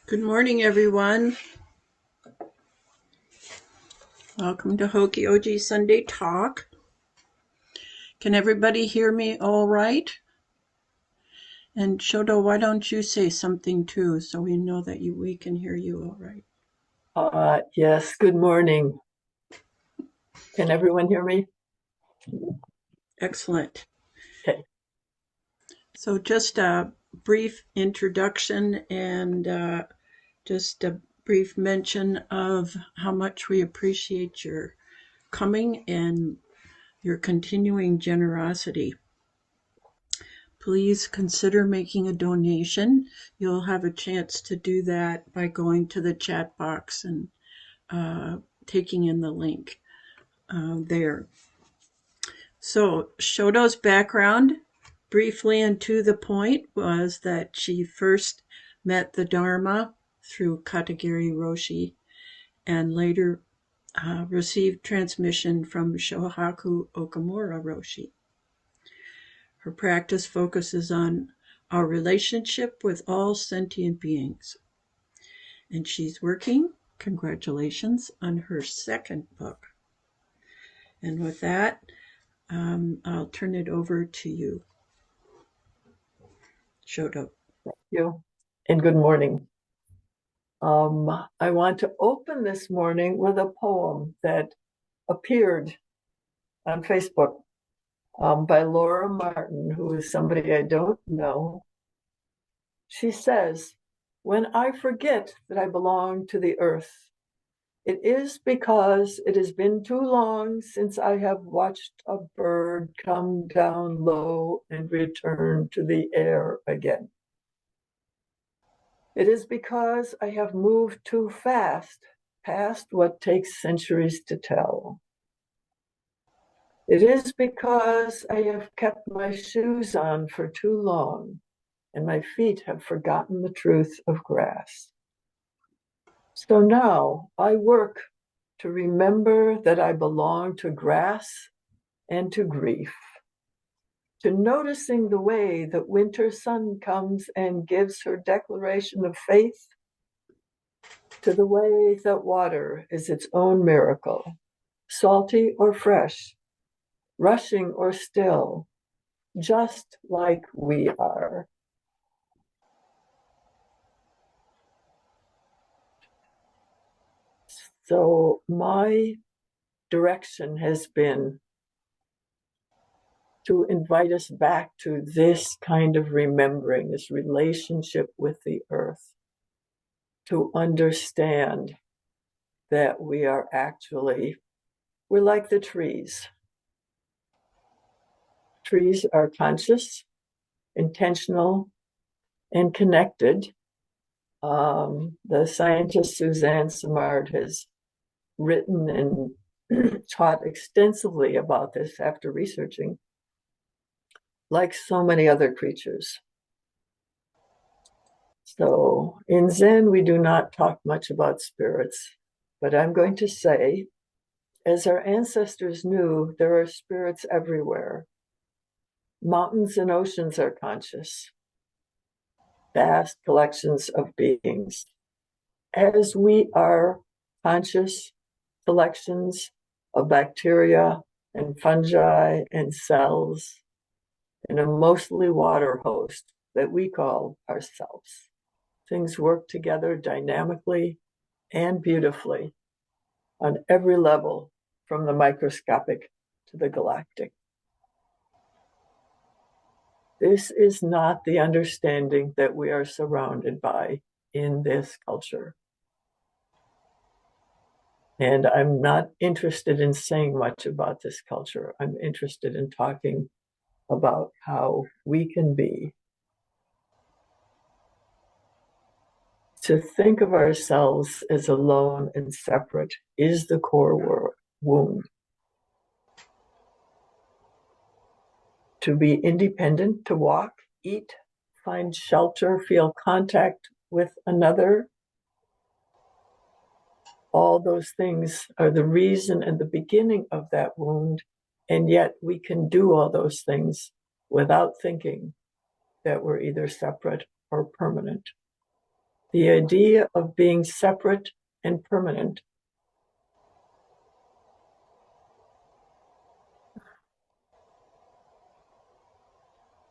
Good morning, everyone. Welcome to Hokyoji Sunday Talk. Can everybody hear me all right? And Shodo, why don't you say something too, so we know that we can hear you all right? Yes, good morning. Can everyone hear me? Excellent. Okay. So just a brief introduction and just a brief mention of how much we appreciate your coming and your continuing generosity. Please consider making a donation. You'll have a chance to do that by going to the chat box and taking in the link there. So, Shoto's background, briefly and to the point, was that she first met the Dharma through Katagiri Roshi and later received transmission from Shohaku Okumura Roshi. Her practice focuses on our relationship with all sentient beings. And she's working, congratulations, on her second book. And with that, I'll turn it over to you, Shodo. Thank you. And good morning. I want to open this morning with a poem that appeared on Facebook by Laura Martin, who is somebody I don't know. She says, "When I forget that I belong to the earth, it is because it has been too long since I have watched a bird come down low and return to the air again. It is because I have moved too fast past what takes centuries to tell. It is because I have kept my shoes on for too long and my feet have forgotten the truth of grass. So now I work to remember that I belong to grass and to grief, to noticing the way that winter sun comes and gives her declaration of faith, to the way that water is its own miracle, salty or fresh, rushing or still, just like we are." So my direction has been to invite us back to this kind of remembering, this relationship with the earth, to understand that we're like the trees. Trees are conscious, intentional, and connected. The scientist Suzanne Simard has written and taught extensively about this after researching, like so many other creatures. So in Zen, we do not talk much about spirits, but I'm going to say, as our ancestors knew, there are spirits everywhere. Mountains and oceans are conscious, vast collections of beings, as we are conscious collections of bacteria and fungi and cells in a mostly water host that we call ourselves. Things work together dynamically and beautifully on every level, from the microscopic to the galactic. This is not the understanding that we are surrounded by in this culture. And I'm not interested in saying much about this culture. I'm interested in talking about how we can be. To think of ourselves as alone and separate is the core wound. To be independent, to walk, eat, find shelter, feel contact with another, all those things are the reason and the beginning of that wound. And yet we can do all those things without thinking that we're either separate or permanent. The idea of being separate and permanent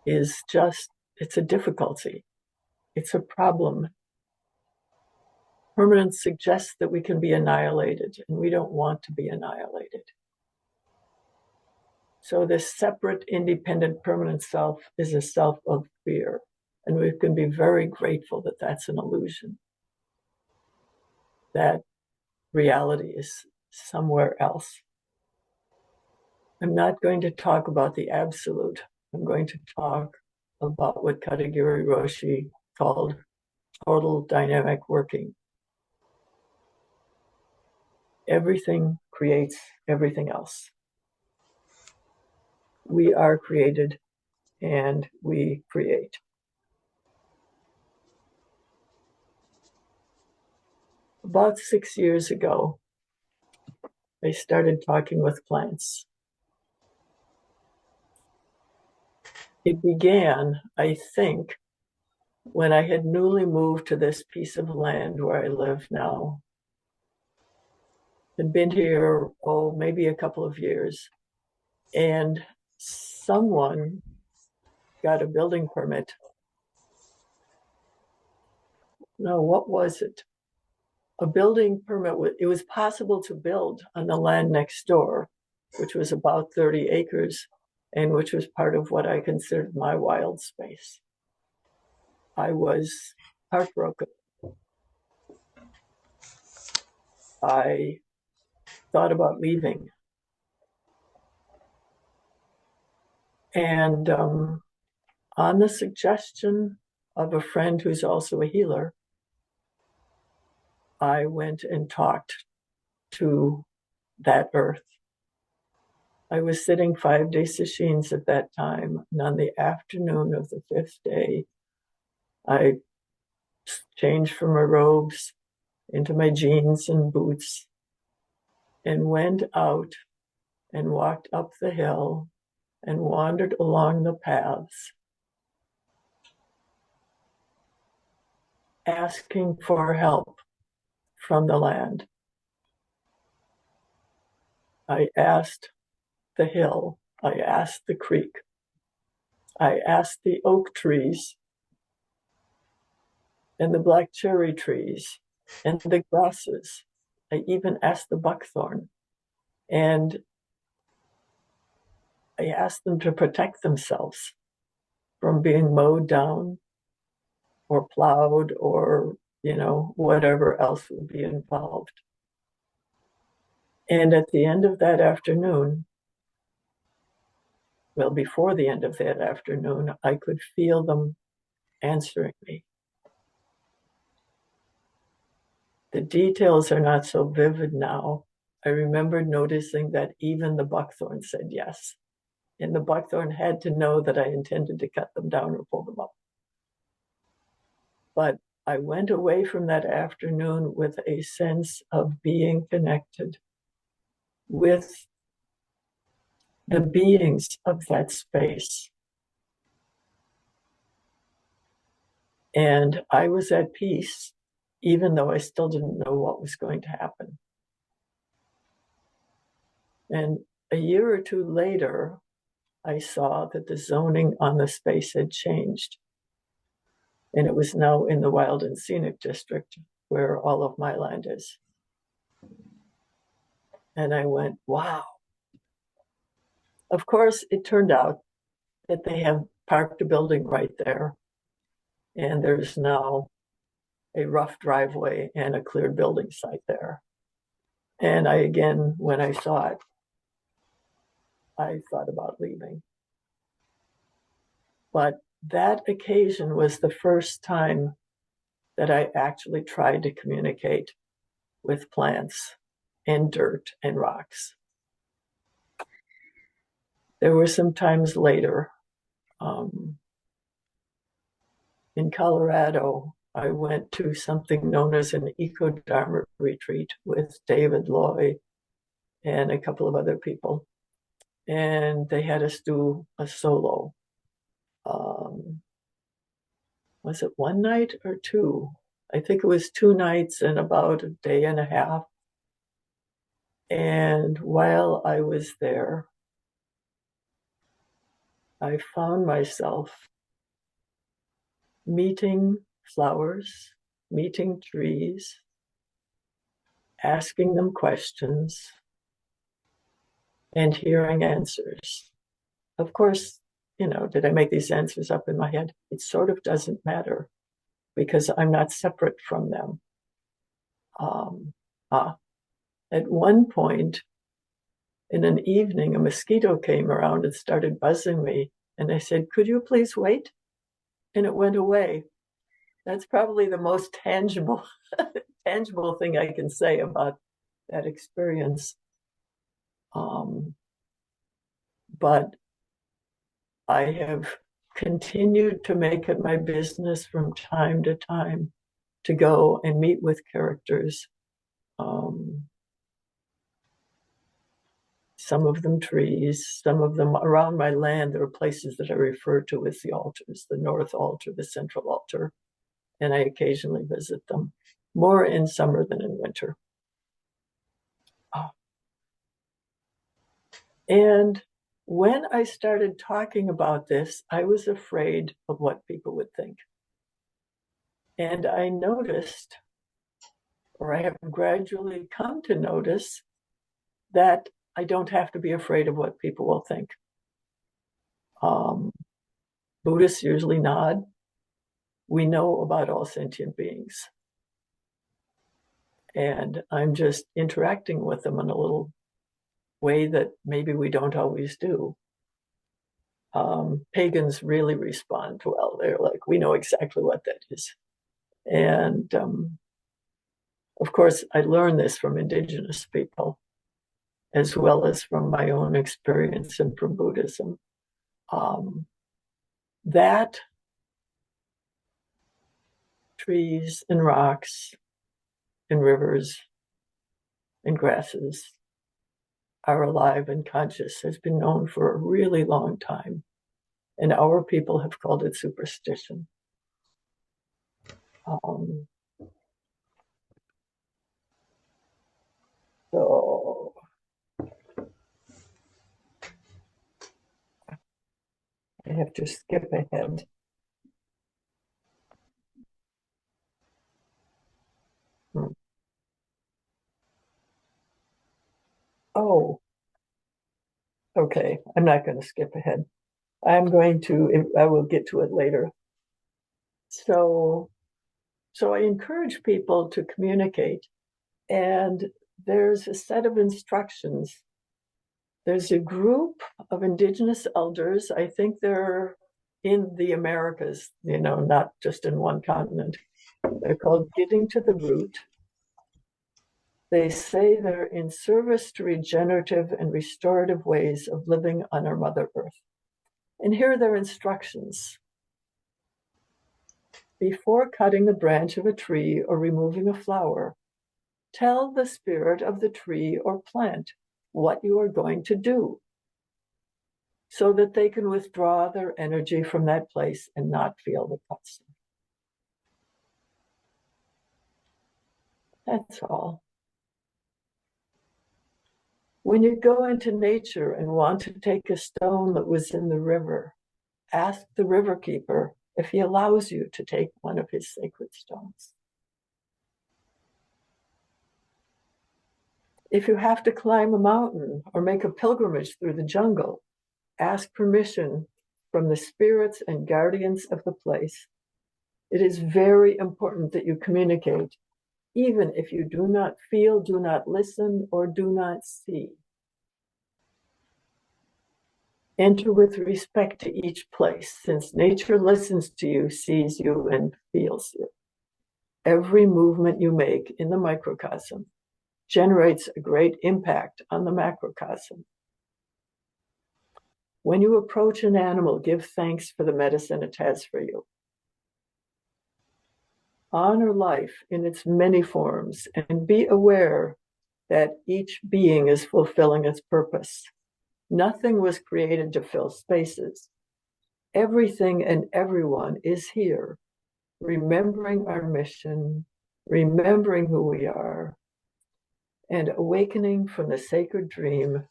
is just, it's a difficulty. It's a problem. Permanence suggests that we can be annihilated, and we don't want to be annihilated. So this separate, independent, permanent self is a self of fear. And we can be very grateful that that's an illusion, that reality is somewhere else. I'm not going to talk about the absolute. I'm going to talk about what Katagiri Roshi called total dynamic working. Everything creates everything else. We are created and we create. About 6 years ago, I started talking with plants. It began, I think, when I had newly moved to this piece of land where I live now. Had been here, maybe a couple of years. And someone got a building permit. No, what was it? A building permit. It was possible to build on the land next door, which was about 30 acres, and which was part of what I considered my wild space. I was heartbroken. I thought about leaving. And on the suggestion of a friend who's also a healer, I went and talked to that earth. I was sitting 5-day sessions at that time, and on the afternoon of the 5th day, I changed from my robes into my jeans and boots and went out and walked up the hill and wandered along the paths, asking for help from the land. I asked the hill, I asked the creek, I asked the oak trees and the black cherry trees and the grasses. I even asked the buckthorn, and I asked them to protect themselves from being mowed down or plowed or, whatever else would be involved. And at the end of that afternoon, well, before the end of that afternoon, I could feel them answering me. The details are not so vivid now. I remember noticing that even the buckthorn said yes. And the buckthorn had to know that I intended to cut them down or pull them up. But I went away from that afternoon with a sense of being connected with the beings of that space. And I was at peace, even though I still didn't know what was going to happen. And a year or two later, I saw that the zoning on the space had changed. And it was now in the Wild and Scenic District, where all of my land is. And I went, wow. Of course, it turned out that they have parked a building right there. And there's now a rough driveway and a cleared building site there. And when I saw it, I thought about leaving. But that occasion was the first time that I actually tried to communicate with plants and dirt and rocks. There were some times later, in Colorado, I went to something known as an eco-Dharma retreat with David Loy and a couple of other people. And they had us do a solo. Was it one night or two? I think it was 2 nights and about a day and a half. And while I was there, I found myself meeting flowers, meeting trees, asking them questions, and hearing answers. Of course, did I make these answers up in my head? It sort of doesn't matter because I'm not separate from them. At one point in an evening, a mosquito came around and started buzzing me. And I said, "Could you please wait?" And it went away. That's probably the most tangible thing I can say about that experience. But I have continued to make it my business from time to time to go and meet with characters. Some of them trees, some of them around my land. There are places that I refer to as the altars, the north altar, the central altar, and I occasionally visit them, more in summer than in winter. And when I started talking about this, I was afraid of what people would think. And I noticed, or I have gradually come to notice, that I don't have to be afraid of what people will think. Buddhists usually nod. We know about all sentient beings. And I'm just interacting with them in a little way that maybe we don't always do. Pagans really respond well. They're like, we know exactly what that is. And of course, I learned this from indigenous people, as well as from my own experience and from Buddhism. That trees and rocks and rivers and grasses are alive and conscious has been known for a really long time. And our people have called it superstition. So I have to skip ahead. Oh, okay. I'm not going to skip ahead. I will get to it later. So I encourage people to communicate, and there's a set of instructions. There's a group of indigenous elders. I think they're in the Americas, not just in one continent. They're called Getting to the Root. They say they're in service to regenerative and restorative ways of living on our Mother Earth. And here are their instructions. Before cutting a branch of a tree or removing a flower, tell the spirit of the tree or plant what you are going to do, so that they can withdraw their energy from that place and not feel the toxin. That's all. When you go into nature and want to take a stone that was in the river, ask the river keeper if he allows you to take one of his sacred stones. If you have to climb a mountain or make a pilgrimage through the jungle, ask permission from the spirits and guardians of the place. It is very important that you communicate, even if you do not feel, do not listen, or do not see. Enter with respect to each place, since nature listens to you, sees you, and feels you. Every movement you make in the microcosm generates a great impact on the macrocosm. When you approach an animal, give thanks for the medicine it has for you. Honor life in its many forms and be aware that each being is fulfilling its purpose. Nothing was created to fill spaces. Everything and everyone is here, remembering our mission, remembering who we are, and awakening from the sacred dream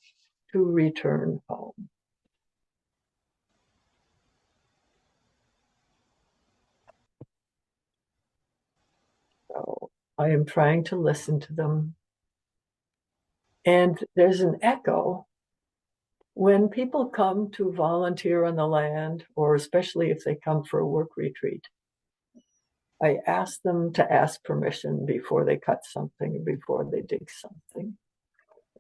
to return home. So I am trying to listen to them. And there's an echo when people come to volunteer on the land, or especially if they come for a work retreat. I ask them to ask permission before they cut something, before they dig something.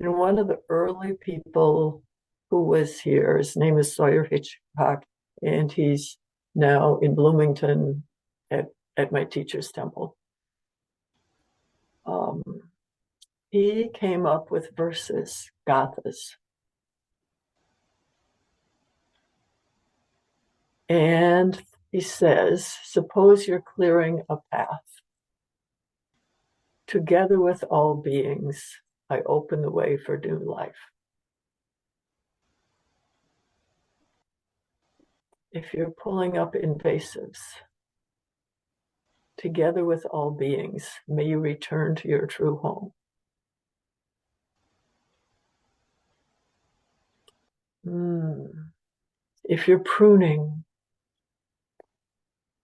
And one of the early people who was here, his name is Sawyer Hitchcock, and he's now in Bloomington at my teacher's temple. He came up with verses, gathas. And he says, suppose you're clearing a path. Together with all beings, I open the way for new life. If you're pulling up invasives, together with all beings, may you return to your true home. If you're pruning,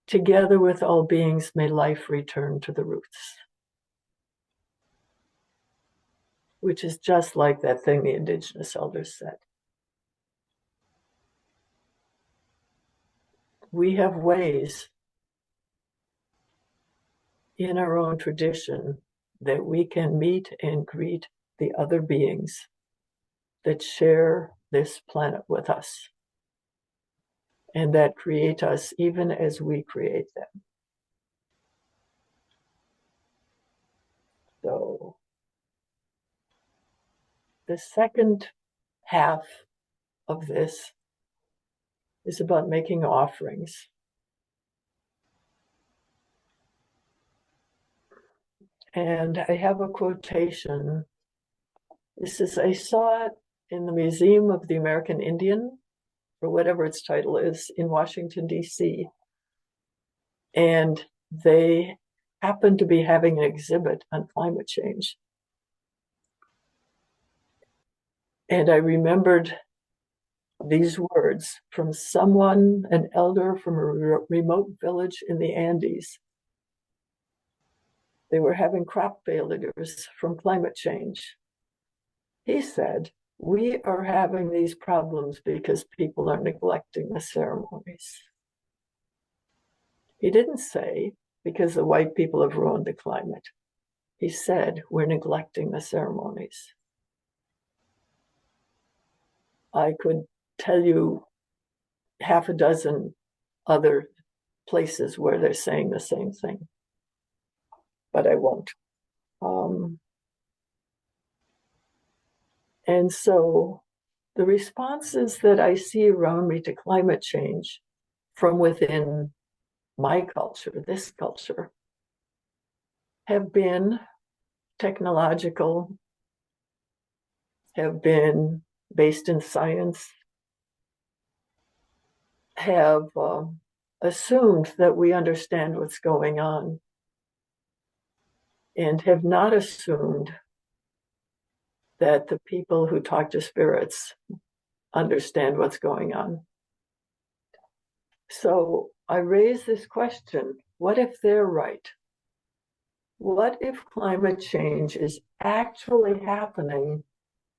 together with all beings, may life return to the roots. Which is just like that thing the indigenous elders said. We have ways in our own tradition that we can meet and greet the other beings that share this planet with us and that create us even as we create them. So the second half of this is about making offerings. And I have a quotation. This is, I saw it in the Museum of the American Indian, or whatever its title is, in Washington, D.C. And they happened to be having an exhibit on climate change. And I remembered these words from someone, an elder from a remote village in the Andes. They were having crop failures from climate change. He said, we are having these problems because people are neglecting the ceremonies. He didn't say because the white people have ruined the climate. He said, we're neglecting the ceremonies. I could tell you half a dozen other places where they're saying the same thing, but I won't. And so the responses that I see around me to climate change from within my culture, this culture, have been technological, have been based in science, have assumed that we understand what's going on, and have not assumed that the people who talk to spirits understand what's going on. So I raise this question, what if they're right? What if climate change is actually happening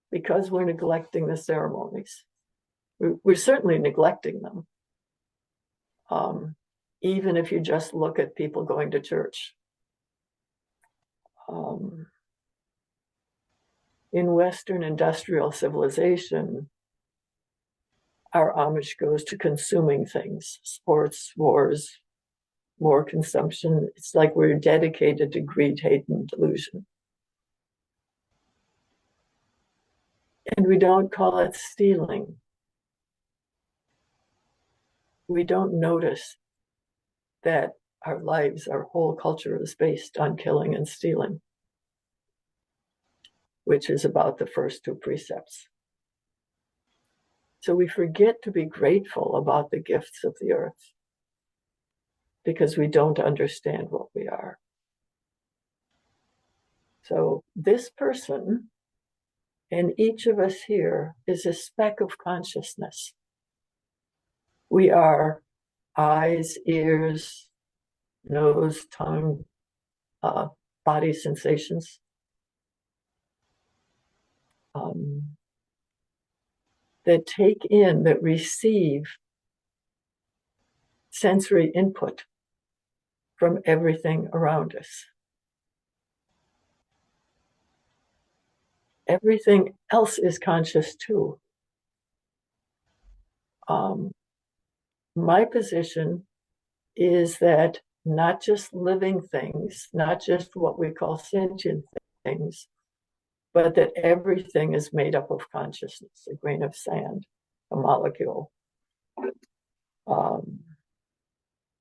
because we're neglecting the ceremonies? We're certainly neglecting them. Even if you just look at people going to church. In Western industrial civilization, our homage goes to consuming things, sports, wars, more consumption. It's like we're dedicated to greed, hate, and delusion. And we don't call it stealing. We don't notice that our lives, our whole culture is based on killing and stealing, which is about the first two precepts. So we forget to be grateful about the gifts of the earth. because we don't understand what we are. So this person and each of us here is a speck of consciousness. We are eyes, ears, nose, tongue, body sensations. That take in, that receive sensory input from everything around us. Everything else is conscious too. My position is that not just living things, not just what we call sentient things, but that everything is made up of consciousness, a grain of sand, a molecule. The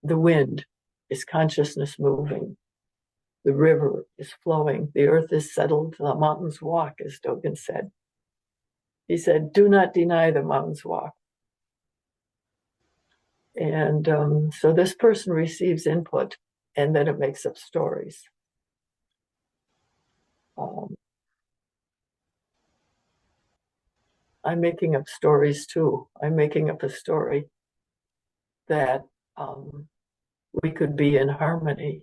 wind is consciousness moving. The river is flowing. The earth is settled. The mountains walk, as Dogen said. He said, do not deny the mountains walk. And so this person receives input, and then it makes up stories. I'm making up stories too. I'm making up a story that we could be in harmony,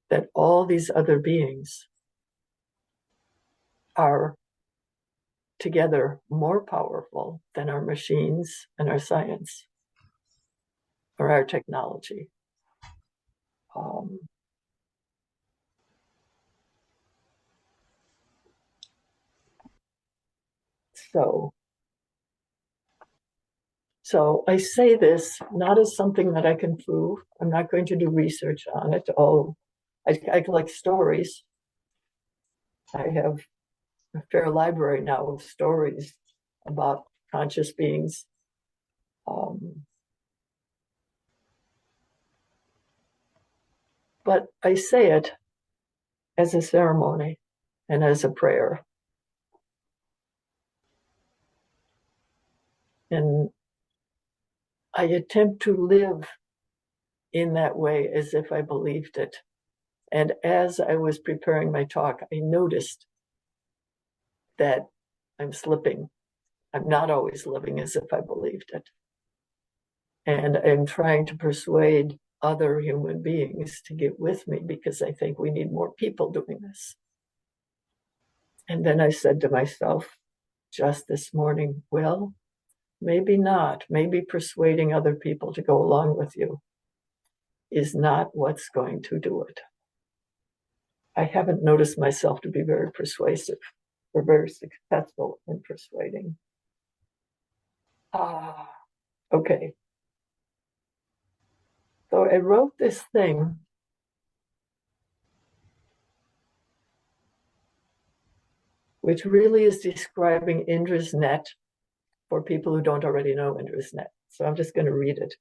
that all these other beings are together more powerful than our machines and our science or our technology. So I say this not as something that I can prove. I'm not going to do research on it. I collect stories. I have a fair library now of stories about conscious beings. But I say it as a ceremony and as a prayer. And I attempt to live in that way as if I believed it. And as I was preparing my talk, I noticed that I'm slipping. I'm not always living as if I believed it. And I'm trying to persuade other human beings to get with me because I think we need more people doing this. And then I said to myself just this morning, well, maybe not. Maybe persuading other people to go along with you is not what's going to do it. I haven't noticed myself to be very persuasive or very successful in persuading. Okay. So I wrote this thing which really is describing Indra's net for people who don't already know Indra's net. So I'm just going to read it.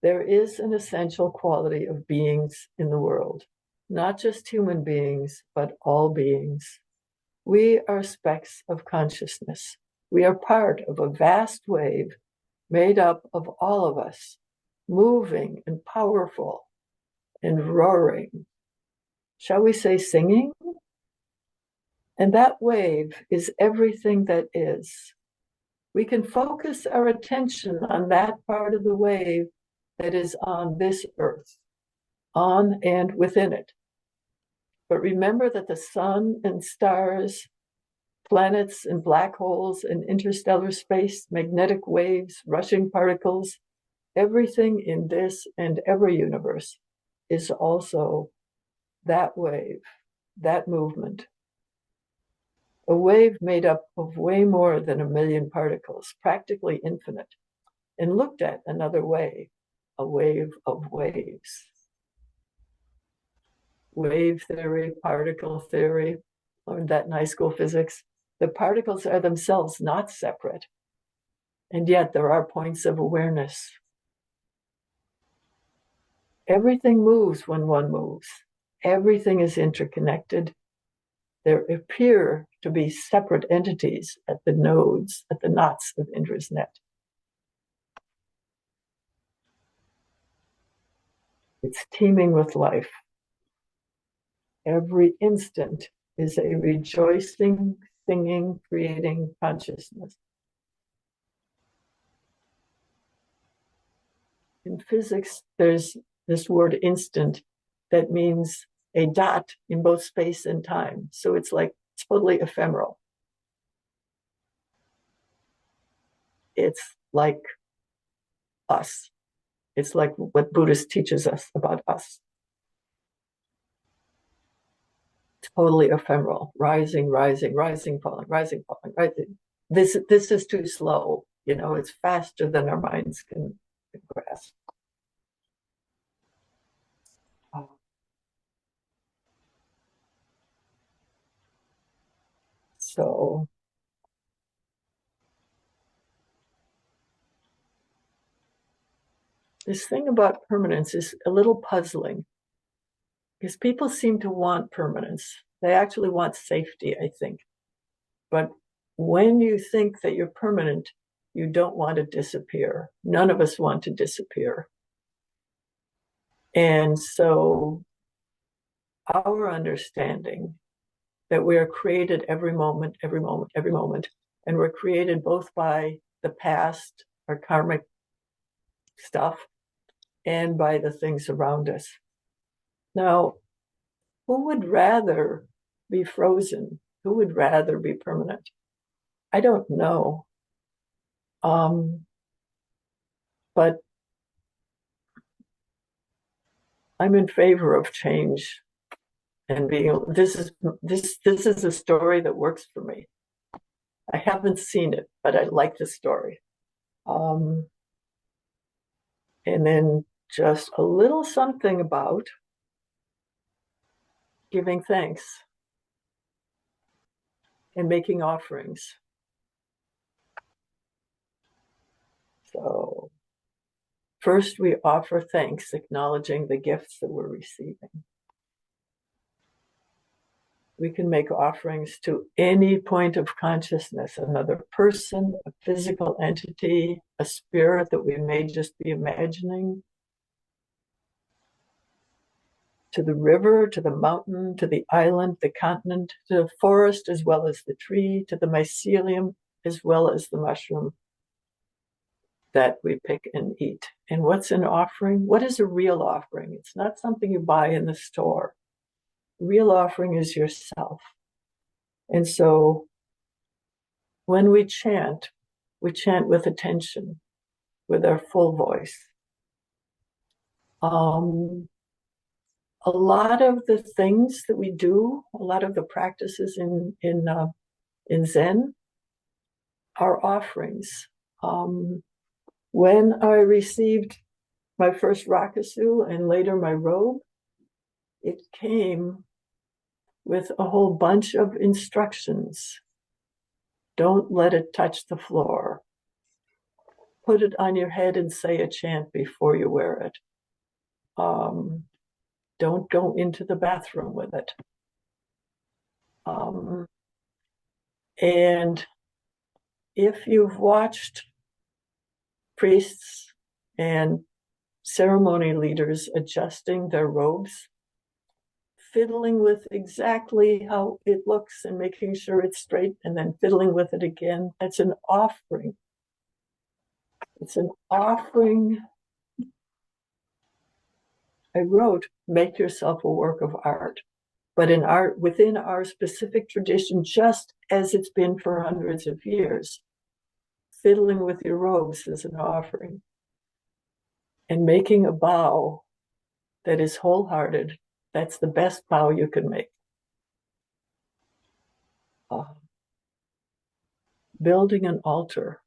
There is an essential quality of beings in the world, not just human beings, but all beings. We are specks of consciousness. We are part of a vast wave made up of all of us, moving and powerful and roaring. Shall we say singing? And that wave is everything that is. We can focus our attention on that part of the wave that is on this earth, on and within it. But remember that the sun and stars, planets and black holes and interstellar space, magnetic waves, rushing particles, everything in this and every universe is also that wave, that movement. A wave made up of way more than 1 million particles, practically infinite. And looked at another way, a wave of waves. Wave theory, particle theory, learned that in high school physics. The particles are themselves not separate. And yet there are points of awareness. Everything moves when one moves. Everything is interconnected. There appear to be separate entities at the nodes, at the knots of Indra's net. It's teeming with life. Every instant is a rejoicing, singing, creating consciousness. In physics, there's this word instant that means a dot in both space and time. So it's like totally ephemeral. It's like us. It's like what Buddhist teaches us about us. Totally ephemeral, rising, rising, rising, falling, rising, falling, rising. This is too slow. You know, it's faster than our minds can grasp. So this thing about permanence is a little puzzling because people seem to want permanence. They actually want safety, I think. But when you think that you're permanent, you don't want to disappear. None of us want to disappear. And so our understanding that we are created every moment, every moment, every moment, and we're created both by the past, our karmic stuff, and by the things around us. Now, who would rather be frozen? Who would rather be permanent? I don't know. But I'm in favor of change and being. This is a story that works for me. I haven't seen it, but I like the story. And then just a little something about giving thanks and making offerings. So first we offer thanks, acknowledging the gifts that we're receiving. We can make offerings to any point of consciousness, another person, a physical entity, a spirit that we may just be imagining, to the river, to the mountain, to the island, the continent, to the forest as well as the tree, to the mycelium as well as the mushroom that we pick and eat. And what's an offering? What is a real offering? It's not something you buy in the store. Real offering is yourself. And so when we chant with attention, with our full voice. A lot of the things that we do, a lot of the practices in Zen are offerings. When I received my first rakusu and later my robe, it came with a whole bunch of instructions. Don't let it touch the floor. Put it on your head and say a chant before you wear it. Don't go into the bathroom with it. And if you've watched priests and ceremony leaders adjusting their robes, fiddling with exactly how it looks and making sure it's straight and then fiddling with it again, that's an offering. It's an offering. I wrote, make yourself a work of art. But within our specific tradition, just as it's been for hundreds of years, fiddling with your robes is an offering. And making a bow that is wholehearted, that's the best bow you can make. Building an altar.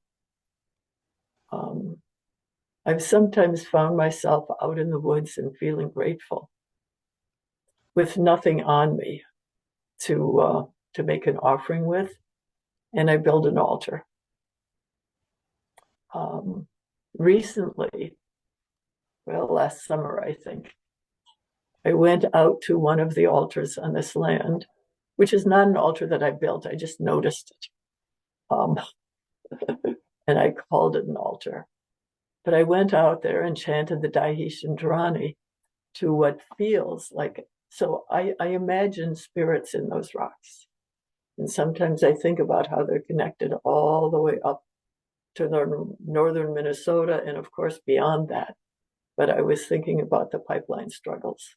I've sometimes found myself out in the woods and feeling grateful with nothing on me to make an offering with, and I build an altar. Recently, well, last summer, I think, I went out to one of the altars on this land, which is not an altar that I built. I just noticed it. And I called it an altar. But I went out there and chanted the Daihi Shindrani. to what feels like. So I imagine spirits in those rocks. And sometimes I think about how they're connected all the way up to northern Minnesota and, of course, beyond that. But I was thinking about the pipeline struggles.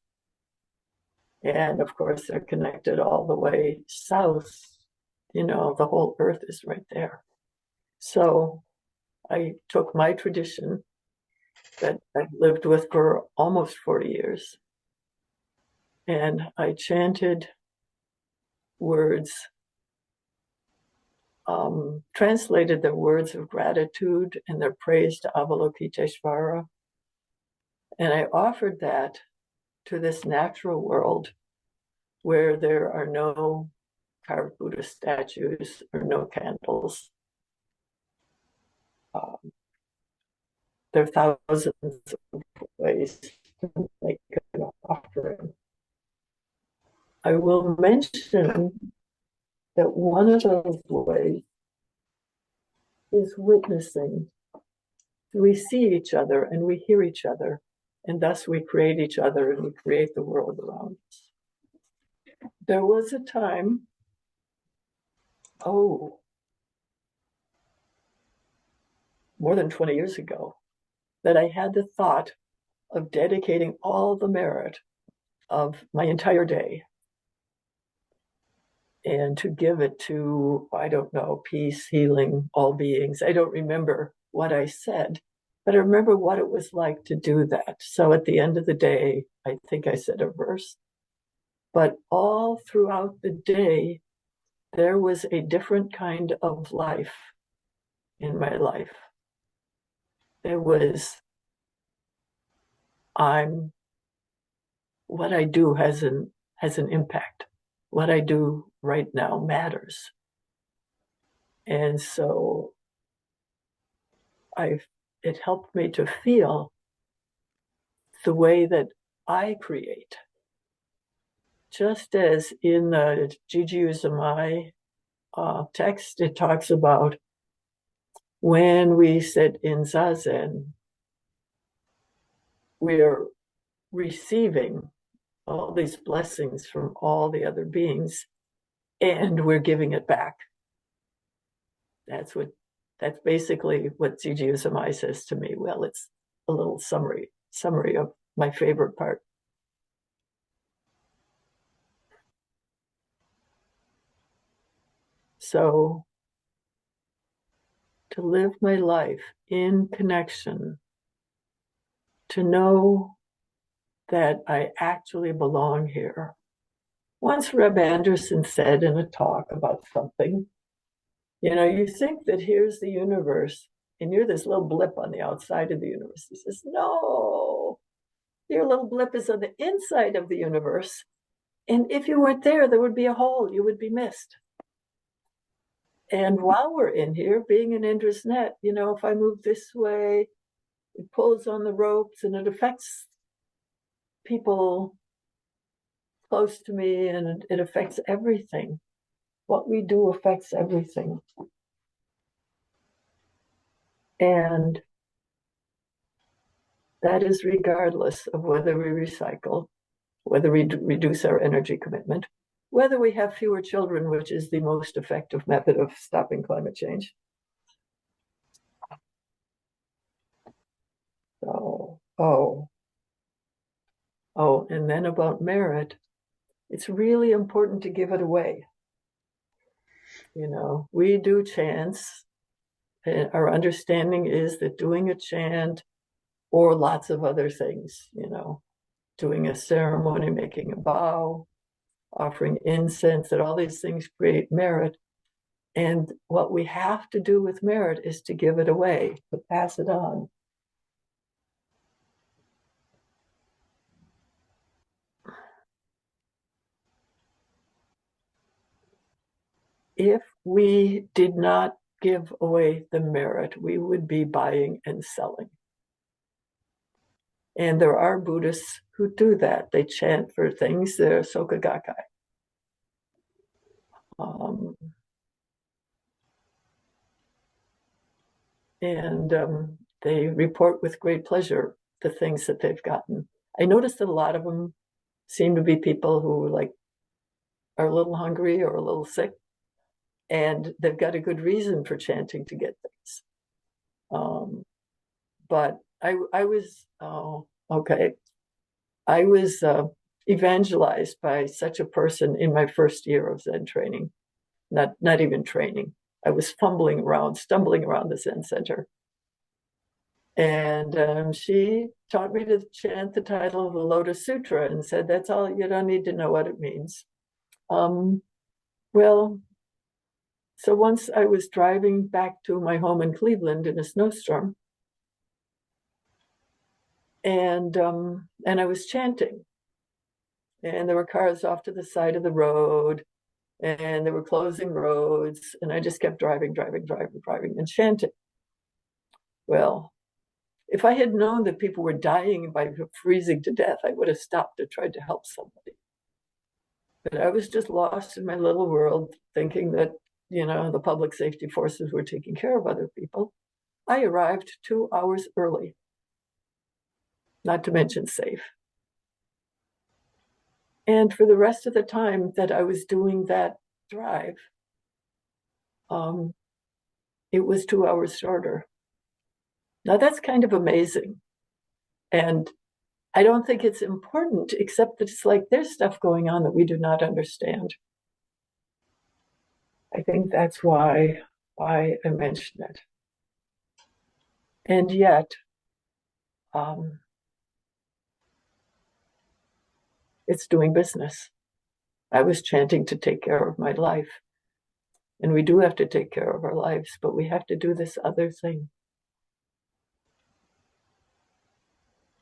And, of course, they're connected all the way south. You know, the whole earth is right there. So I took my tradition that I've lived with for almost 40 years, and I chanted words, translated the words of gratitude and their praise to Avalokiteshvara, and I offered that to this natural world where there are no carved Buddha statues or no candles. There are thousands of ways to make an offering. I will mention that one of those ways is witnessing. We see each other and we hear each other, and thus we create each other and we create the world around us. There was a time, more than 20 years ago, that I had the thought of dedicating all the merit of my entire day and to give it to, I don't know, peace, healing, all beings. I don't remember what I said, but I remember what it was like to do that. So at the end of the day, I think I said a verse. But all throughout the day, there was a different kind of life in my life. There was, what I do has an impact. What I do right now matters. And so it helped me to feel the way that I create. Just as in the Jiji Uzumai text, it talks about when we sit in Zazen, we're receiving all these blessings from all the other beings, and we're giving it back. That's basically what Jiji Uzumai says to me. Well, it's a little summary of my favorite part. So to live my life in connection, to know that I actually belong here. Once Reb Anderson said in a talk about something, you know, you think that here's the universe and you're this little blip on the outside of the universe. He says, no, your little blip is on the inside of the universe. And if you weren't there, there would be a hole, you would be missed. And while we're in here, being an Indra's net, you know, if I move this way, it pulls on the ropes and it affects people close to me, and it affects everything. What we do affects everything. And that is regardless of whether we recycle, whether we reduce our energy commitment, whether we have fewer children, which is the most effective method of stopping climate change. So, and then about merit, it's really important to give it away. You know, we do chants, and our understanding is that doing a chant or lots of other things, you know, doing a ceremony, making a vow, offering incense, that all these things create merit. And what we have to do with merit is to give it away, to pass it on. If we did not give away the merit, we would be buying and selling. And there are Buddhists who do that. They chant for things. They're Soka Gakkai. And they report with great pleasure the things that they've gotten. I noticed that a lot of them seem to be people who like are a little hungry or a little sick, and they've got a good reason for chanting to get things. But I was okay. I was evangelized by such a person in my first year of Zen training. Not even training. I was stumbling around the Zen center. And she taught me to chant the title of the Lotus Sutra and said, that's all, you don't need to know what it means. Well, so once I was driving back to my home in Cleveland in a snowstorm, and I was chanting, and there were cars off to the side of the road, and they were closing roads, and I just kept driving and chanting. Well, if I had known that people were dying by freezing to death, I would have stopped and tried to help somebody. But I was just lost in my little world, thinking that, the public safety forces were taking care of other people. I arrived 2 hours early, not to mention safe. And for the rest of the time that I was doing that drive, it was 2 hours shorter. Now that's kind of amazing. And I don't think it's important, except that it's like there's stuff going on that we do not understand. I think that's why I mention it. And yet, it's doing business. I was chanting to take care of my life. And we do have to take care of our lives, but we have to do this other thing.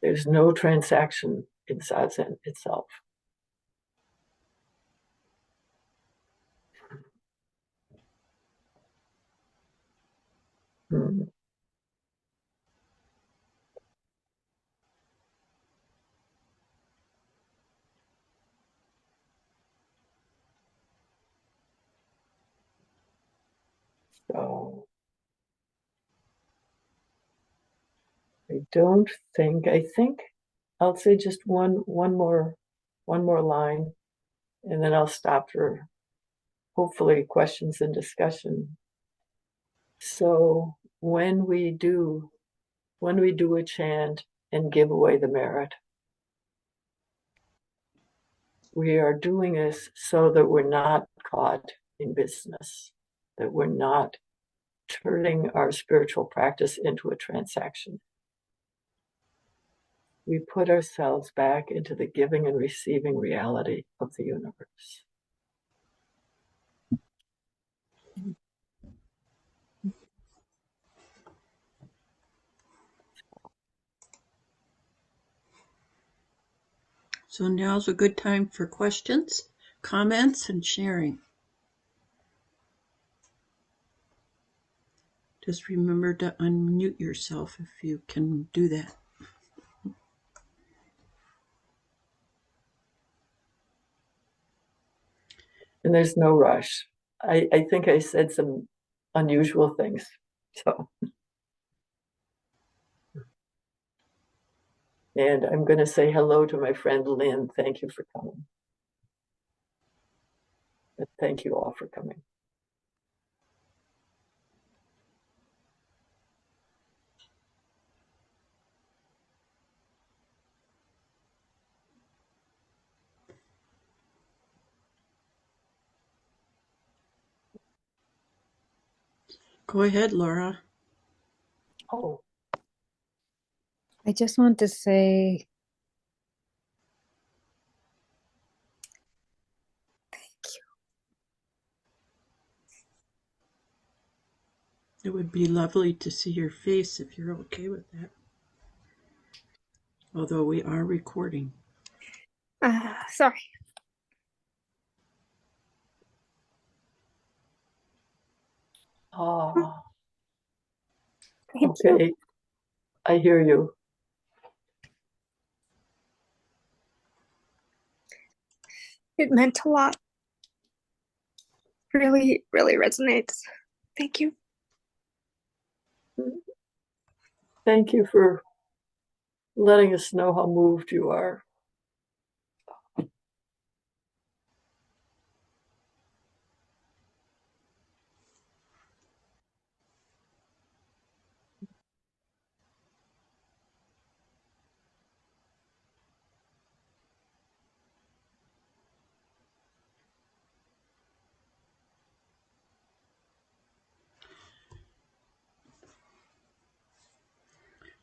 There's no transaction in Zazen itself. Hmm. So I think I'll say just one more line, and then I'll stop for hopefully questions and discussion. So when we do a chant and give away the merit, we are doing this so that we're not caught in business, that we're not turning our spiritual practice into a transaction. We put ourselves back into the giving and receiving reality of the universe. So now's a good time for questions, comments, and sharing. Just remember to unmute yourself if you can do that. And there's no rush. I think I said some unusual things. So, and I'm going to say hello to my friend Lynn. Thank you for coming. And thank you all for coming. Go ahead, Laura. Oh, I just want to say thank you. It would be lovely to see your face if you're okay with that. Although we are recording. Sorry. oh, Thank okay. you. I hear you. It meant a lot. Really, really resonates. Thank you. Thank you for letting us know how moved you are.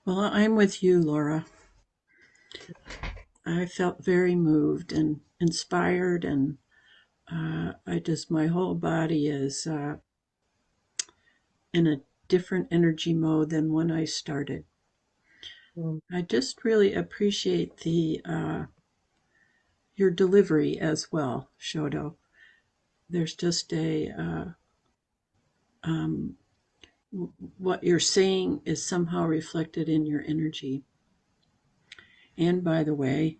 Well, I'm with you, Laura. I felt very moved and inspired, and my whole body is in a different energy mode than when I started. I just really appreciate the your delivery as well, Shodo. There's just what you're saying is somehow reflected in your energy. And by the way,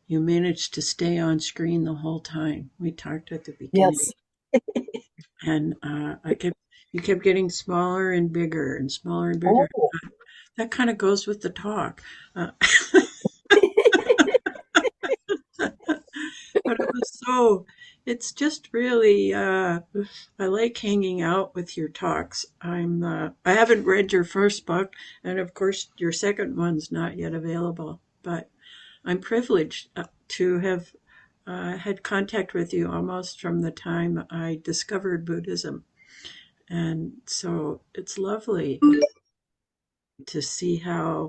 you managed to stay on screen the whole time. We talked at the beginning, Yes. and you kept getting smaller and bigger and smaller and bigger. Oh. That kind of goes with the talk. But it's just really, I like hanging out with your talks. I haven't read your first book, and of course, your second one's not yet available, but I'm privileged to have had contact with you almost from the time I discovered Buddhism. And so it's lovely to see uh,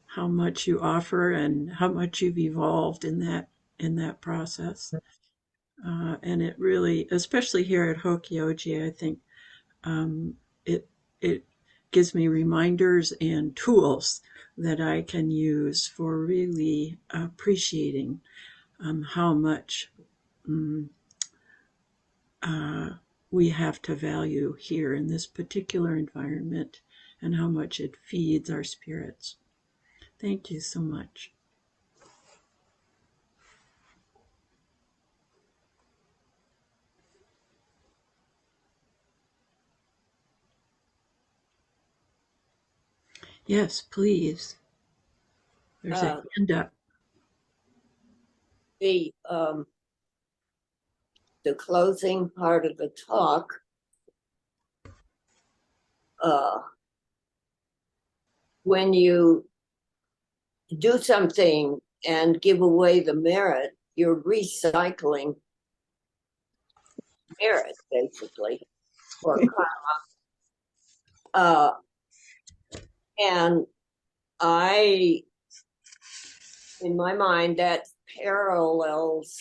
how much you offer and how much you've evolved in that process. And it really, especially here at Hokyoji, I think um, it it gives me reminders and tools that I can use for really appreciating how much um, uh, we have to value here in this particular environment and how much it feeds our spirits. Thank you so much. Yes, please. There's a hand up. The closing part of the talk, when you do something and give away the merit, you're recycling merit, basically, or karma. And in my mind, that parallels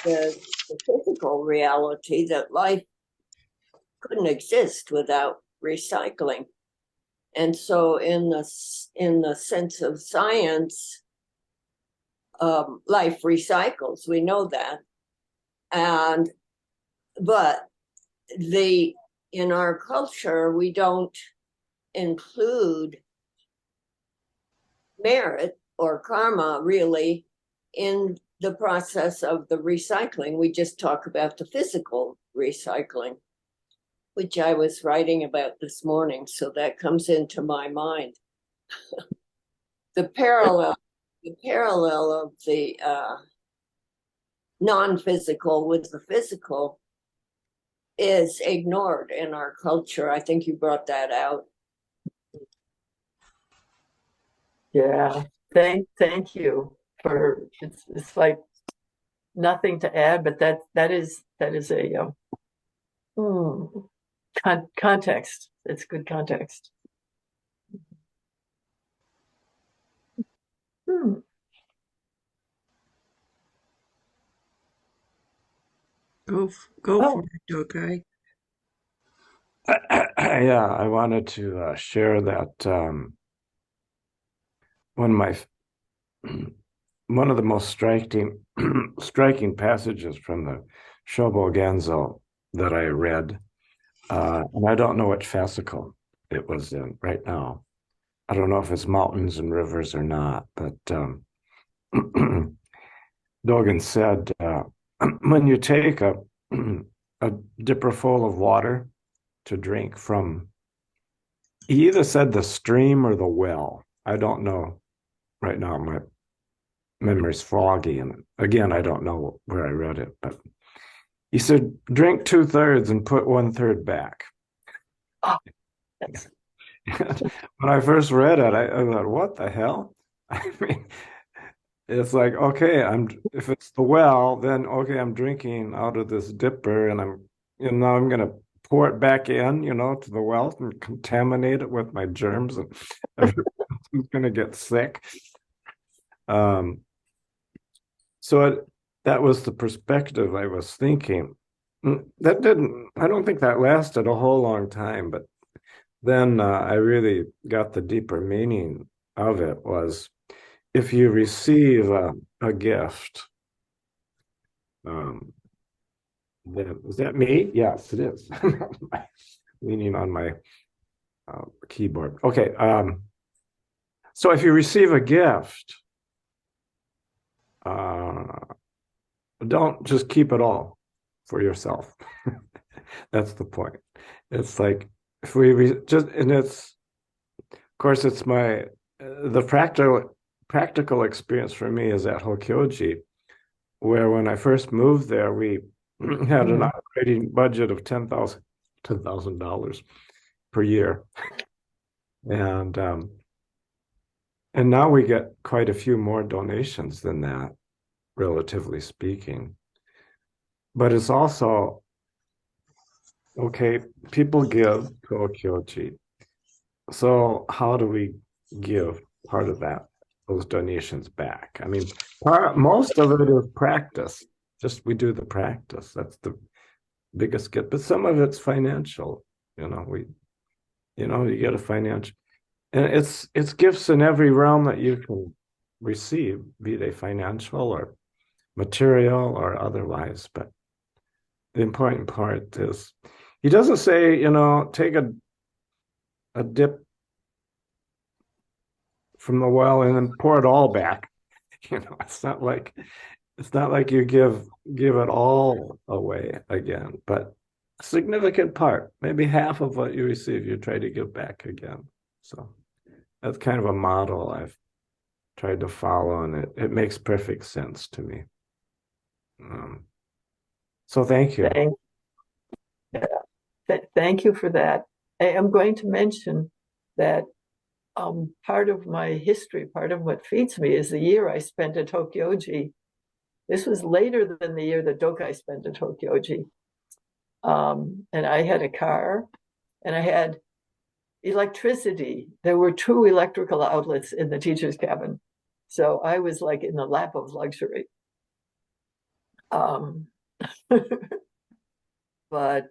the physical reality that life couldn't exist without recycling. And so, in the sense of science, life recycles. We know that, but in our culture we don't include merit or karma really in the process of the recycling. We just talk about the physical recycling, which I was writing about this morning, so that comes into my mind. the parallel of the non-physical with the physical is ignored in our culture. I think you brought that out. Yeah. Thank you for it's like nothing to add, but that is a context. It's good context. Hmm. Go for it, Dokai. Yeah, I wanted to share that one of the most striking passages from the Shobogenzo that I read, and I don't know which fascicle it was in right now. I don't know if it's mountains and rivers or not, but Dogen said, when you take a dipper full of water to drink from he either said the stream or the well. I don't know right now. My memory's foggy, and again, I don't know where I read it, but he said drink 2/3 and put 1/3 back. Oh, that's When I first read it, I thought, what the hell? I mean, it's like, okay, if it's the well, then okay, I'm drinking out of this dipper and I'm gonna pour it back in, to the well and contaminate it with my germs and everyone's gonna get sick. Um, so that was the perspective I was thinking. I don't think that lasted a whole long time, but then I really got the deeper meaning of it was if you receive a gift, is that me? Yes, it is. Leaning on my keyboard. Okay. So if you receive a gift, don't just keep it all for yourself. That's the point. It's like if and it's, of course, it's the practical experience for me is at Hokyoji, where when I first moved there, we had an operating budget of $10,000 per year, and now we get quite a few more donations than that, relatively speaking. But it's also okay. People give to Hokyoji, so how do we give part of those donations back? I mean, most of it is practice. Just we do the practice. That's the biggest gift. But some of it's financial. You get a financial, and it's gifts in every realm that you can receive, be they financial or material or otherwise. But the important part is he doesn't say, take a dip from the well and then pour it all back. It's not like you give it all away again, but a significant part, maybe half of what you receive, you try to give back again. So that's kind of a model I've tried to follow, and it makes perfect sense to me. So thank you. Thank you for that. I am going to mention that part of my history, part of what feeds me is the year I spent at Hokyoji. This was later than the year that Dokai spent at Hokyoji. And I had a car and I had electricity. There were 2 electrical outlets in the teacher's cabin. So I was like in the lap of luxury. But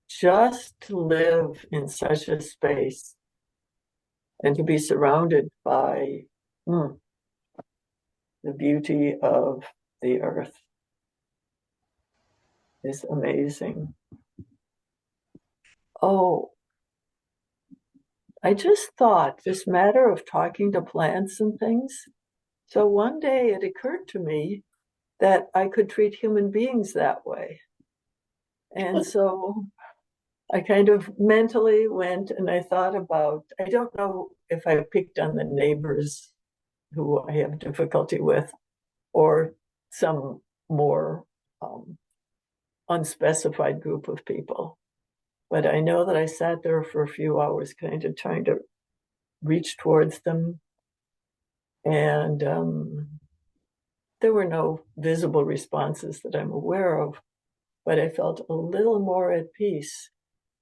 just to live in such a space and to be surrounded by the beauty of the earth is amazing. Oh, I just thought this matter of talking to plants and things. So one day it occurred to me that I could treat human beings that way. And so I kind of mentally went and I thought about, I don't know if I picked on the neighbors who I have difficulty with or some more unspecified group of people. But I know that I sat there for a few hours kind of trying to reach towards them. And there were no visible responses that I'm aware of, but I felt a little more at peace.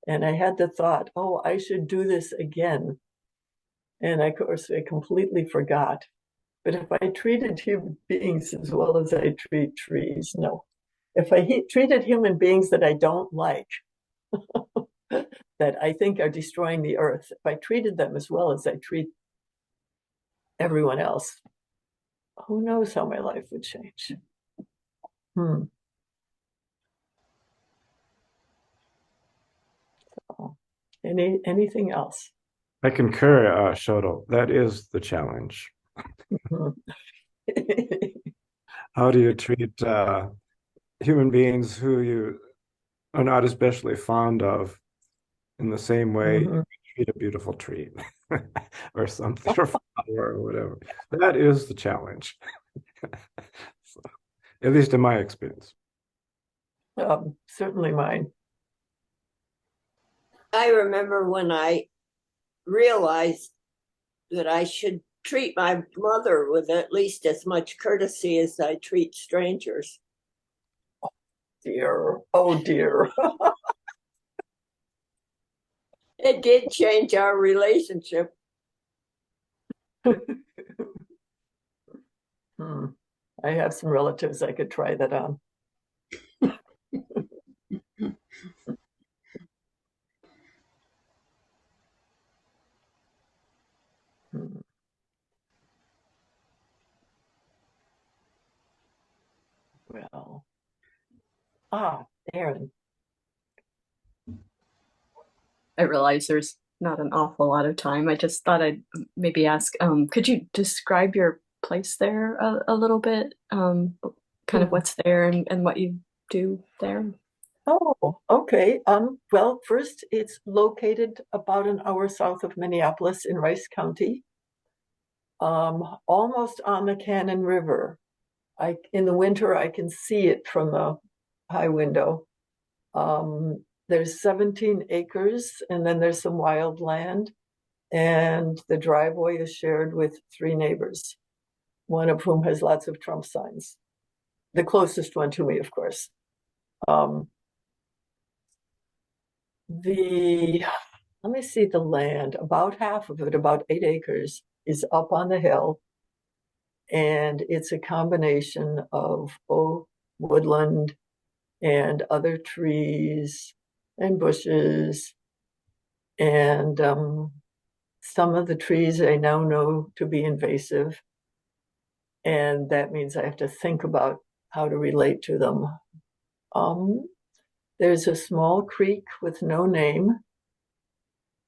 And I had the thought, oh, I should do this again. And of course, I completely forgot. But if I treated human beings as well as I treat trees, no. If I treated human beings that I don't like, that I think are destroying the earth, if I treated them as well as I treat everyone else, who knows how my life would change. So, anything else? I concur, Shodo. That is the challenge. How do you treat human beings who you are not especially fond of in the same way you feed a beautiful tree or something, or flower or whatever. That is the challenge. So, at least in my experience. Certainly mine. I remember when I realized that I should treat my mother with at least as much courtesy as I treat strangers. Dear, oh dear. It did change our relationship. I have some relatives I could try that on. Well, Aaron. I realize there's not an awful lot of time. I just thought I'd maybe ask, could you describe your place there a little bit? Kind of what's there and what you do there? Oh, okay. Well, first, it's located about an hour south of Minneapolis in Rice County, almost on the Cannon River. In the winter, I can see it from the high window. There's 17 acres, and then there's some wild land, and the driveway is shared with 3 neighbors, one of whom has lots of Trump signs. The closest one to me, of course. Let me see the land. About half of it, about 8 acres, is up on the hill, and it's a combination of woodland and other trees and bushes, and some of the trees I now know to be invasive, and that means I have to think about how to relate to them. There's a small creek with no name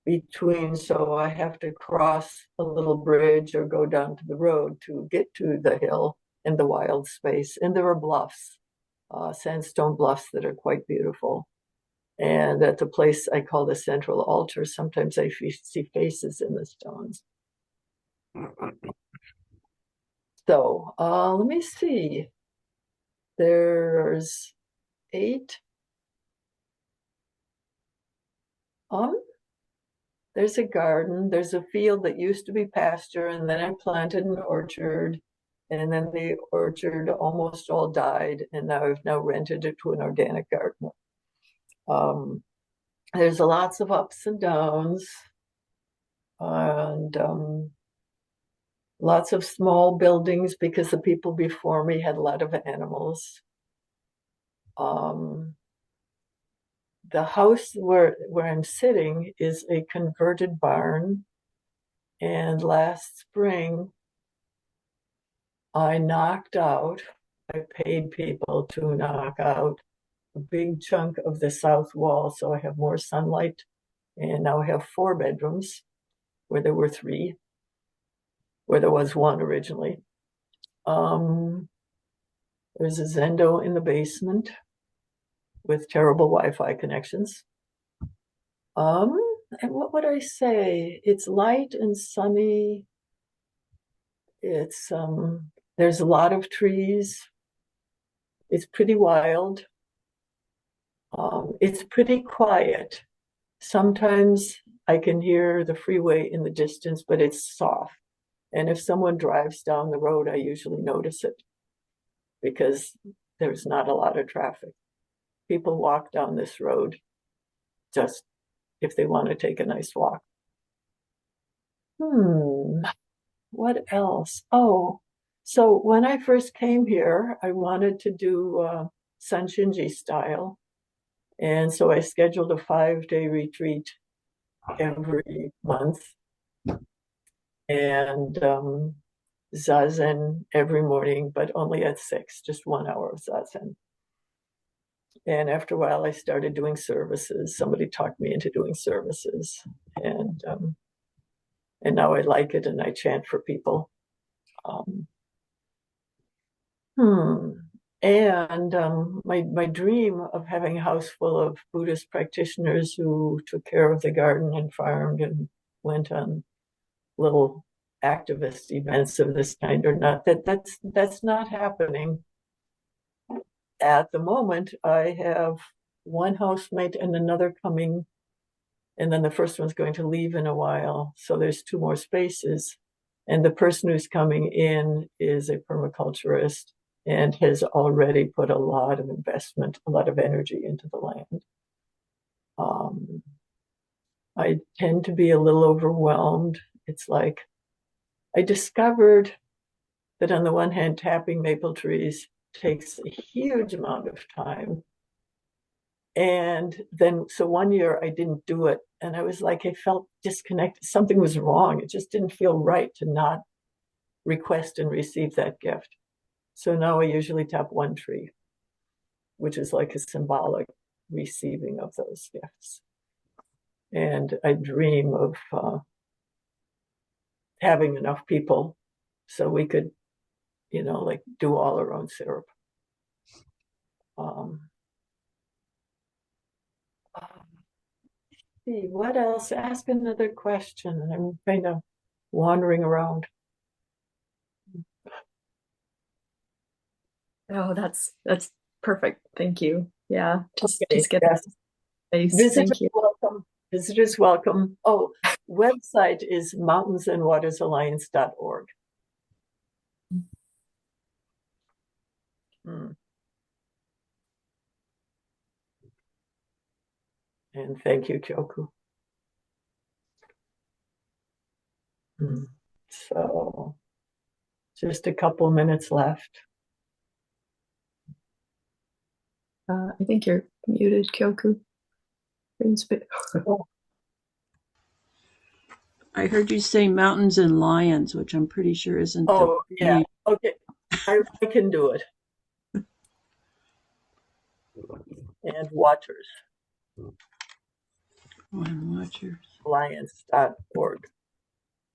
between, so I have to cross a little bridge or go down to the road to get to the hill and the wild space. And there are bluffs, sandstone bluffs that are quite beautiful. And at the place I call the central altar, sometimes I see faces in the stones. So let me see. There's 8. There's a garden, there's a field that used to be pasture, and then I planted an orchard, and then the orchard almost all died, and now I've rented it to an organic garden. There's lots of ups and downs, and lots of small buildings because the people before me had a lot of animals. The house where I'm sitting is a converted barn, and last spring I paid people to knock out a big chunk of the south wall so I have more sunlight, and now I have 4 bedrooms where there were 3, where there was 1 originally. There's a Zendo in the basement with terrible Wi-Fi connections. And what would I say? It's light and sunny. It's there's a lot of trees. It's pretty wild. It's pretty quiet. Sometimes I can hear the freeway in the distance, but it's soft. And if someone drives down the road, I usually notice it because there's not a lot of traffic. People walk down this road just if they want to take a nice walk. What else? Oh, so when I first came here, I wanted to do Sanshinji style. And so I scheduled a 5-day retreat every month, and Zazen every morning, but only at 6, just 1 hour of Zazen. And after a while, I started doing services. Somebody talked me into doing services, and now I like it, and I chant for people. And my dream of having a house full of Buddhist practitioners who took care of the garden and farmed and went on little activist events of this kind or not, that's not happening. At the moment, I have one housemate and another coming, and then the first one's going to leave in a while. So there's two more spaces. And the person who's coming in is a permaculturist and has already put a lot of investment, a lot of energy into the land. I tend to be a little overwhelmed. It's like I discovered that on the one hand, tapping maple trees takes a huge amount of time. And then, so one year I didn't do it. And I was like, I felt disconnected. Something was wrong. It just didn't feel right to not request and receive that gift. So now I usually tap one tree, which is like a symbolic receiving of those gifts. And I dream of having enough people so we could, like do all our own syrup. See, what else? Ask another question. I'm kind of wandering around. Oh, that's perfect. Thank you. Yeah, just Okay, get yes. space. Visitors Thank you. welcome. Visitors welcome. Oh, website is mountainsandwatersalliance.org. And thank you, Kyoku. So just a couple minutes left. I think you're muted, Kyoku. I heard you say mountains and lions, which I'm pretty sure isn't the Oh, yeah. name. Okay. I can do it. And waters. Watchers. Alliance.org.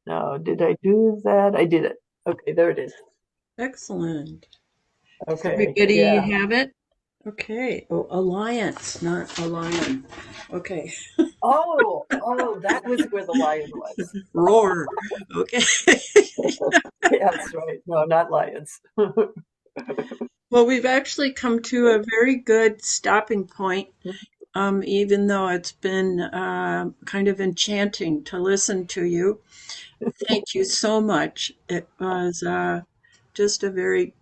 Now, did I do that? I did it. Okay, there it is. Excellent. Okay. Everybody Yeah. have it? Okay. Oh, alliance, not a lion. Okay. Oh, that was where the lion was. Roar. Okay. Yeah, that's right. No, not lions. Well, we've actually come to a very good stopping point, even though it's been kind of enchanting to listen to you. Thank you so much. It was just a very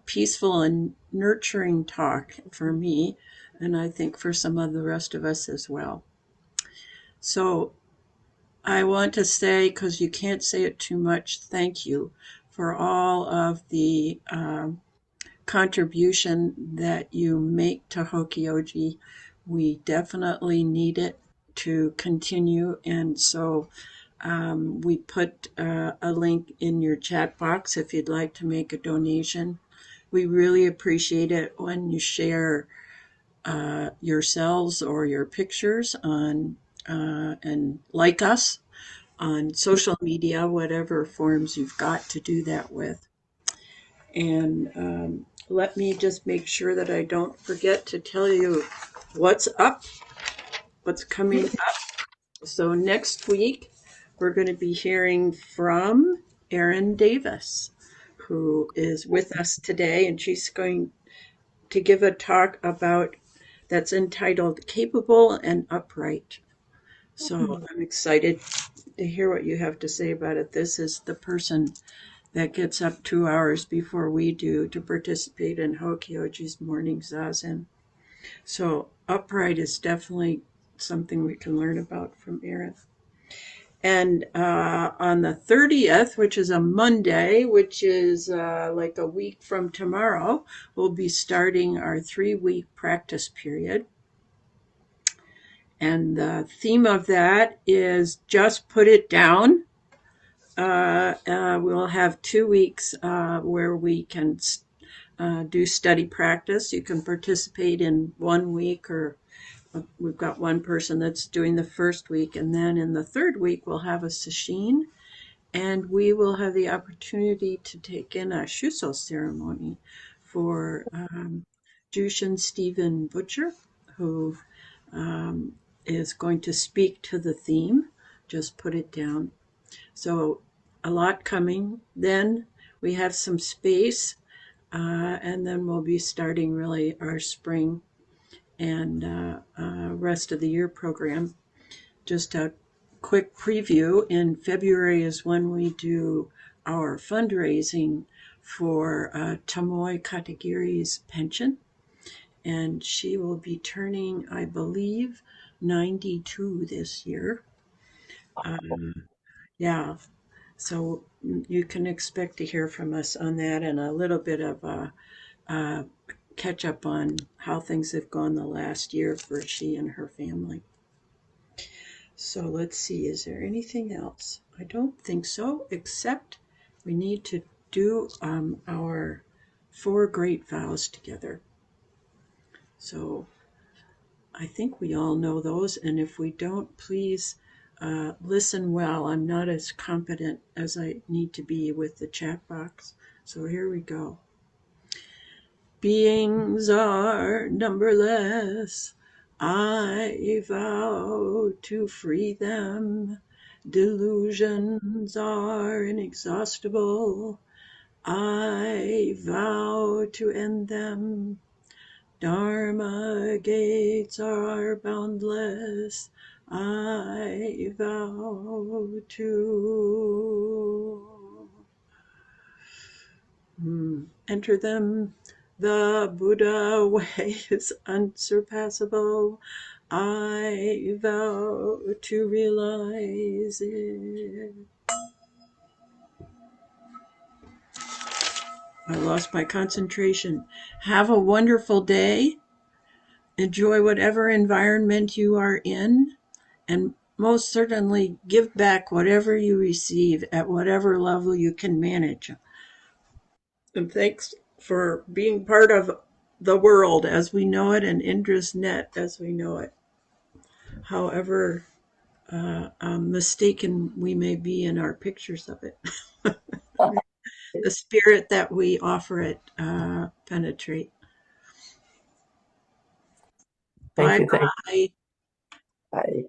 peaceful and nurturing talk for me, and I think for some of the rest of us as well. So I want to say, because you can't say it too much, thank you for all of the contribution that you make to Hokyoji. We definitely need it to continue, and so we put a link in your chat box if you'd like to make a donation. We really appreciate it when you share yourselves or your pictures on and like us on social media, whatever forms you've got to do that with. And let me just make sure that I don't forget to tell you what's up, what's coming up. So next week, we're going to be hearing from Erin Davis, who is with us today, and she's going to give a talk about that's entitled Capable and Upright. So I'm excited to hear what you have to say about it. This is the person that gets up 2 hours before we do to participate in Hokyoji's morning zazen. So upright is definitely something we can learn about from Erin. And on the 30th, which is a Monday, which is like a week from tomorrow, we'll be starting our 3-week practice period. And the theme of that is just put it down. We'll have 2 weeks where we can do study practice. You can participate in 1 week, or we've got one person that's doing the first week. And then in the third week, we'll have a sesshin, and we will have the opportunity to take in a shuso ceremony for Jushin Stephen Butcher, who is going to speak to the theme. Just put it down. So a lot coming. Then we have some space, and then we'll be starting really our spring and rest of the year program. Just a quick preview. In February is when we do our fundraising for Tomoe Katagiri's pension. And she will be turning, I believe, 92 this year. Yeah, so you can expect to hear from us on that and a little bit of a catch up on how things have gone the last year for she and her family. So let's see, is there anything else? I don't think so, except we need to do our 4 great vows together. So I think we all know those, and if we don't, please listen well. I'm not as competent as I need to be with the chat box. So here we go. Beings are numberless. I vow to free them. Delusions are inexhaustible. I vow to end them. Dharma gates are boundless. I vow to enter them. The Buddha way is unsurpassable. I vow to realize it. I lost my concentration. Have a wonderful day. Enjoy whatever environment you are in, and most certainly give back whatever you receive at whatever level you can manage. And thanks for being part of the world as we know it and Indra's net as we know it. However mistaken we may be in our pictures of it. The spirit that we offer it penetrate. Thank you. Bye-bye. Bye.